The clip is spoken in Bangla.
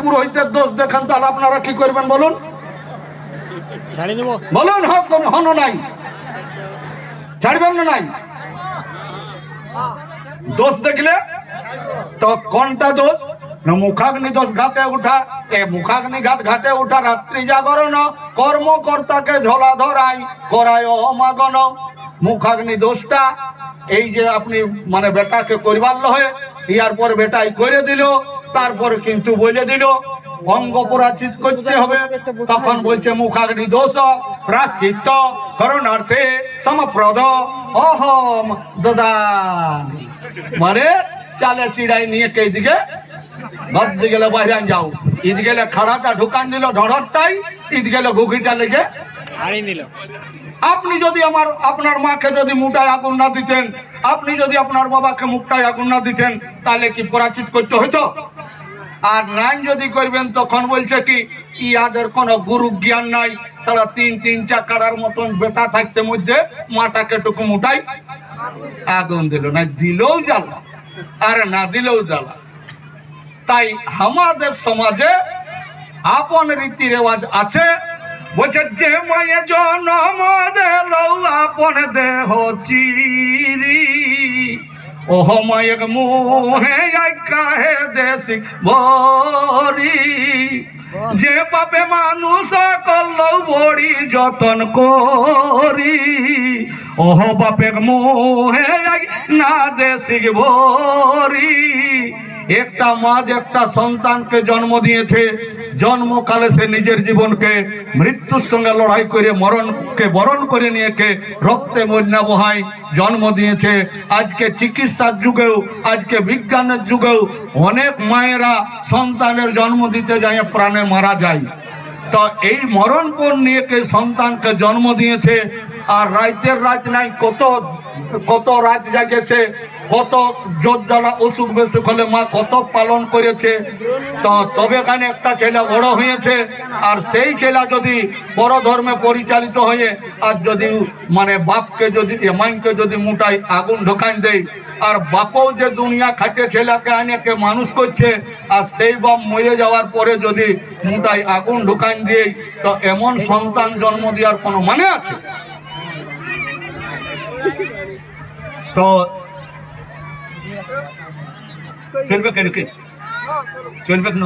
পুরোহিতের দোষ দেখান, তাহলে আপনারা কি করবেন বলুন? ছাড়ি দেব বলুন, হন নাই ছাড়বেন না? নাই দোষ দেখলে তো কোনটা দোষ না? মুখাগ্নি দোষ ঘাটে উঠা। এ মুখাগ্নি ঘাটে উঠা রাত্রি জাগরণ, কর্মকর্তাকে ঝোলা ধরাই করায় অমাগন। মুখাগ্নি দোষটা এই যে আপনি মানে বেটাকে করিবার লহে, ইয়ার পর বেটাই করে দিল, তারপরে কিন্তু বলে দিল অঙ্গ পরাচিত করতে হবে। তখন বলছে মুখাগ্নি দোষ প্রাশ্চিত্য করণার্থে সমপ্রদ অহম দদামি। মানে চালে চিড়াই নিয়ে কে দিকে বাদ গেলে বাইরে যাও, ঈদ গেলে খাড়াটা ঢুকান দিল ঢড়টাই, ঈদ গেলে ঘুঘিটা লেগে হারিয়ে নিল। আপনি যদি আপনার মাকে যদি মুটায় আগুন না দিতেন, আপনি যদি আপনার বাবাকে মুখটায় আগুন না দিতেন, তাহলে কি পরাচিত করতে হইতো? আর নাই যদি করবেন, তখন বলছে কি ইয়াদের কোনো গুরু জ্ঞান নাই, সারা তিন চাকার মতন বেটা থাকতে মধ্যে মাটাকে টুকু মুটাই আগুন দিল, না দিলেও জ্বালা আর না দিলেও জ্বালা। তাই আমাদের সমাজে আপন রীতি রেওয়াজ আছে। বলছে যে মায়ে জন্ম দিল আপন দেহ চিরি, ওহ মায়ের মুহে কাহে দেশি বরি। যে পাপে মানুষ করলো বড়ি যতন করি, ওহ বাপের মুহে না দেশি ভরি। একটা মা যে একটা সন্তানকে জন্ম দিয়েছে, জন্মকালে সে নিজের জীবনকে মৃত্যুর সঙ্গে লড়াই করে মরণকে বরণ করে নিয়েকে রক্তে বন্যা বহাই জন্ম দিয়েছে। আজকে চিকিৎসার যুগেও, আজকে বিজ্ঞানের যুগেও অনেক মায়েরা সন্তানের জন্ম দিতে যায় প্রাণে মারা যায়। তো এই মরণপণ নিয়ে কে সন্তানকে জন্ম দিয়েছে। আর রাইতের রাত নাই, কত রাত জাগেছে, কত জোরজালা অসুখ বেসুখ হলে মা কত পালন করেছে। তো তবে কানে একটা ছেলে বড় হয়েছে, আর সেই ছেলে যদি বড় ধর্মে পরিচালিত হয়ে আর যদি মানে বাপকে যদি মাইকে যদি মুটাই আগুন ঢোকান দেয়, আর বাপও যে দুনিয়া খাটে ছেলেকে আনেকে মানুষ করছে, আর সেই বাপ মরে যাওয়ার পরে যদি মুটাই আগুন ঢোকান দিয়ে, তো এমন সন্তান জন্ম দেওয়ার কোনো মানে আছে? তো চলবে কেন? চলবে কেন?